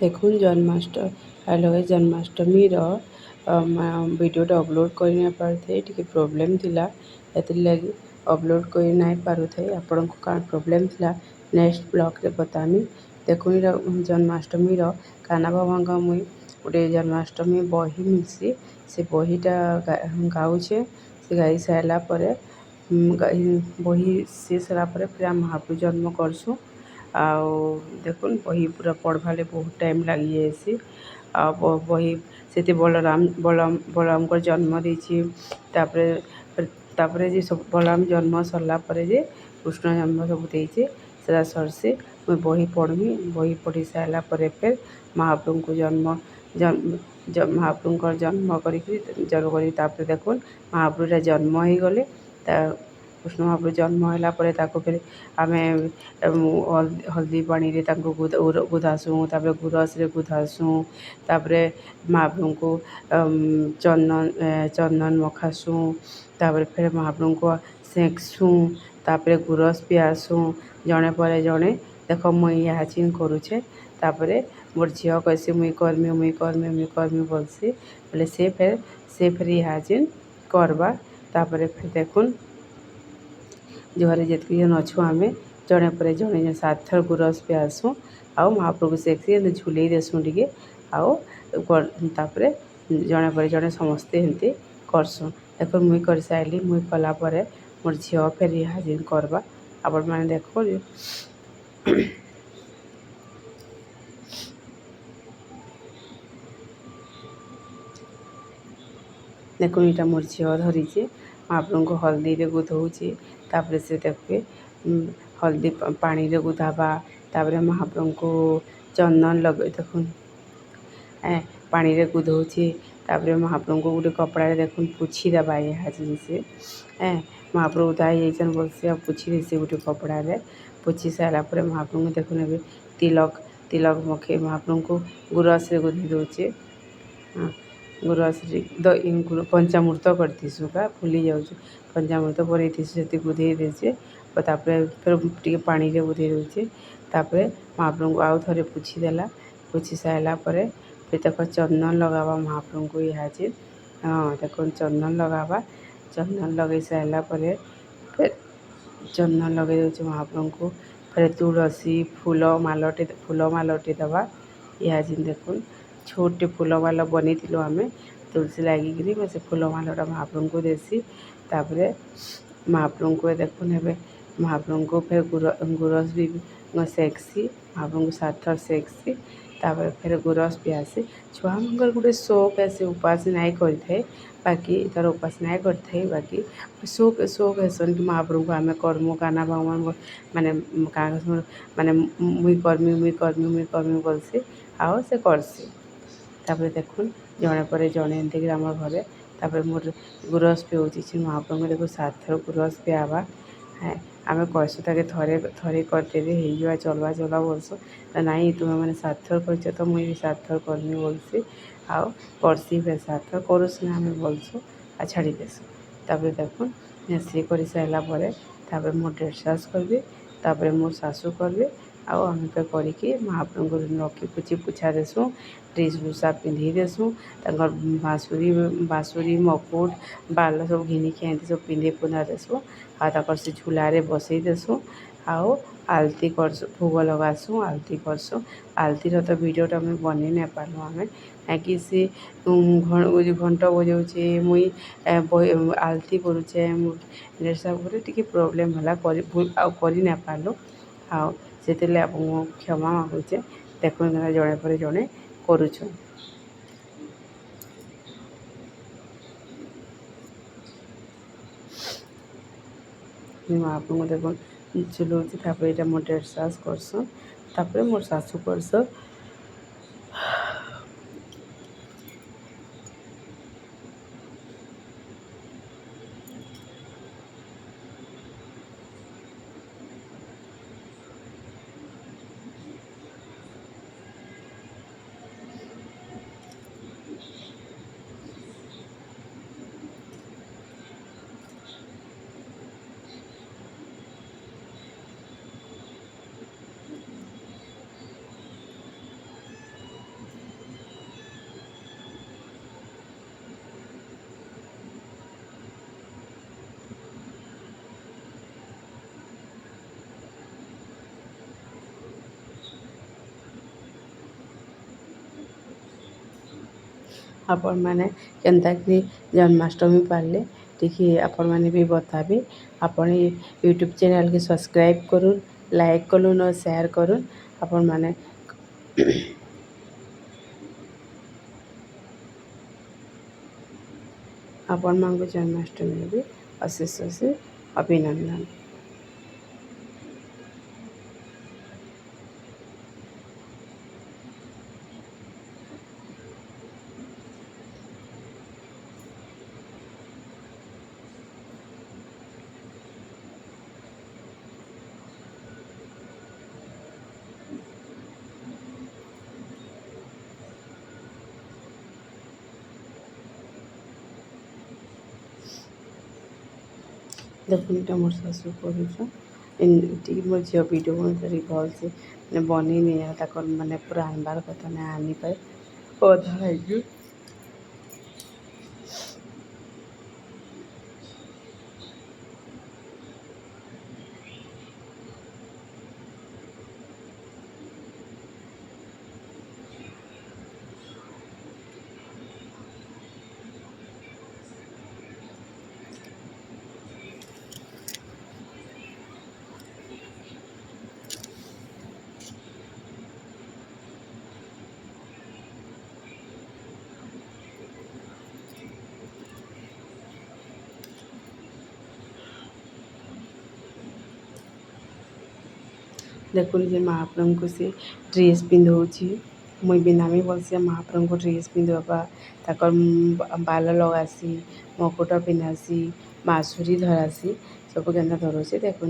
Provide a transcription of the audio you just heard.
देखुन जन्माष्टमी वीडियोटा अपलोड कर नहीं पारे टी प्रोब्लेम थिला लगी अपलोड कर नहीं पारे आपण को कौन प्रोब्लेम थिला नेक्स्ट ब्लॉग रे बतामी। देखुन जन्माष्टमी काना बाबा का मुई गोटे जन्माष्टमी बही मिलसी से बहीटा गाऊे से गाई सारा बही सी सारा फिर महाप्रभु जन्म करसुँ आउ देखुन बही पूरा पढ़वाले बहुत टाइम लगी जाएसी आ बही से बलराम को जन्म देछि तापरे जे सब बलराम जन्म सरला परे जे कृष्ण जन्म सब देछि सेरा सरसी मुई बही पढ़मी बही पढ़ी सारा परे फिर महाप्रभु को महाप्रभु जन्म करी देखुन महाप्रभु जन्म हो गले कृष्ण महाप्रभु जन्म होला परे ताको फिर आमे हल्दी पानी रे ताको गुधासुँ तापर गुरस रे गुधासुँ तापरे महाप्रभु को चंदन मखासुँ तापर फिर महाप्रभु को सेकसुँ तापर गुरस पियासुँ जड़े पर जड़े देख मुई यहाँ करुचे तापरे मोर झील कैसे मुई करमी बोलसी बोले से फिर यहाँ करवा तापर फिर देखुन जुआरे जितकी जन अच्छु आम जड़े पर जड़े 7 थर गुरस पियासुँ आउ महाप्रभु से झुले देसुँ टे आउे जड़े पर जड़े समस्ते एमती करसुँ देख मुई कर सारे मुई कलापर मोर झील फिर यहाँ करवा आपण मैंने देख देखो यहाँ मोर झील धरीचे महाप्रभु को हल्दी रे गुधौचे तापर से देखिए हल्दी पानी रे गुधाबा तापर महाप्रभु को चंदन लगे देखुन पानी रे गुधौचे तापर महाप्रभु को गोटे कपड़ा देखुन पोछी देवा यहाँ से महाप्रभु दाई जाइन बोलसे पोछी देसी गोटे कपड़ा रे पोछी सारा पर महाप्रभु देखुन ए तिलक मखे महाप्रभु को गुरस रे गुधी दौचे गुरस पंचामृत करतीसु का भूली जाऊँ पंचामृत बनईतीसु से गुधे देचे तापर फिर टे पानी रे गुधे दौचे तापर महाप्रभु को आउ थे पोछी देला पोछी सारा पर फिर देख चंदन लगावा महाप्रभु को यहाँ हाँ देख चंदन लगावा चंदन लगे सारा पर फिर चंदन लगे दौचे महाप्रभु को फिर तुलसी फूल मालटे दवा यहाँ देखुन छोटे फूल माला बनी आम तुलसी लगिकी मैं से फूल मालाटा महाप्रभु को देसी तापर महाप्रभु को देखुन हे महाप्रभु को फिर गुरस भी सेक्सी महाप्रभु को 7 थर सेक्सी तापर फिर गुरस पियासी छुआ मंगल गोटे शौक आसे उपास नहीं करें बाकी तार उपास नहीं करते बाकी शौक हेसन कि महाप्रभु को आम कर्मु काना भगवान माने माने मुई कर्मी बोलसी आओ से करसी तापर देखुन जड़े पर जड़े एमती आम घरे तापर मोर गुरस पिऊँगी महाप्रभु देखो 7 थर गुरस पियावा है आम कहसु ताके थरे करते हो चलवा बोलसु नाई तुम्हें मैंने 7 थर कर तो मुई भी 7 थर करमी बोलसी आउ करसी फिर 7 थर करुसी आम बोलसु आ छाड़ी देसु तापर देखुन सी कर सारा पर मोर डेढ़ सास करी तापर मोर सासू करी आउ आम पे करके महाप्रभु को रखी पुछी पुछा देसुँ ड्रेस भूषा पिंधि देसुँ बाँसुरी मकुट बाल सब घिनिकी आनी सब पिंधे पुंधा देसुँ आ से झूलारे बसई देसुँ आउ आलती करसुँ भोग लगासुँ आलती करसुँ आलतीर तो वीडियोटा मुझे बन नहीं पार्लु आम कि सी घंट बजाऊे मुई आलती करुचे सब टे प्रोब्लेम है कर नहीं पार्लु आउ से क्षमा मागुचे देखुन जड़े पर जड़े करुछु महाप्रभु देखो चुलौची तापर यहाँ मोर 1.5 सास करसुँ तापर मोर सासू करसुँ ଆପଣମାନେ କେନ୍ତାକରି ଜନ୍ମାଷ୍ଟମୀ ପାଳିଲେ ଟିକେ ଆପଣମାନେ ବି ବତାବେ। ଆପଣ ୟୁଟ୍ୟୁବ୍ ଚ୍ୟାନେଲ୍କେ ସବସ୍କ୍ରାଇବ୍ କରୁନ୍, ଲାଇକ୍ କରୁନ୍ ଆଉ ସେୟାର୍ କରୁନ୍। ଆପଣମାନେ ଆପଣମାନଙ୍କୁ ଜନ୍ମାଷ୍ଟମୀରେ ବି ଅଶେଷ ଅଭିନନ୍ଦନ। ଦେଖୁନ୍ ଇଟା ମୋର୍ ଶାଶୁ କରୁଛନ୍। ଟିକେ ମୋର୍ ଝିଅ ଭିଡ଼ିଓ ଧରି ଭଲ୍ସେ ମାନେ ବନେଇ ନେଇ ତାକର୍ ମାନେ ପୁରା ଆନ୍ବାର୍ କଥା ନାଇଁ ଆନିପାରେ ଅଧା ହେଇଛେ। ଦେଖୁନ୍ ଯେ ମହାପ୍ରଭୁଙ୍କୁ ସେ ଡ୍ରେସ୍ ପିନ୍ଧଉଛି। ମୁଇଁ ବି ନାମି ଭଲ୍ସେ ମହାପ୍ରଭୁଙ୍କୁ ଡ୍ରେସ୍ ପିନ୍ଧବା, ତାକର୍ ବାଲ ଲଗାସି, ମକୁଟ ପିନ୍ଧାସି, ବାଁଶୁରୀ ଧରାସି, ସବୁ କେନ୍ତା ଧରଉଛେ ଦେଖୁନ୍।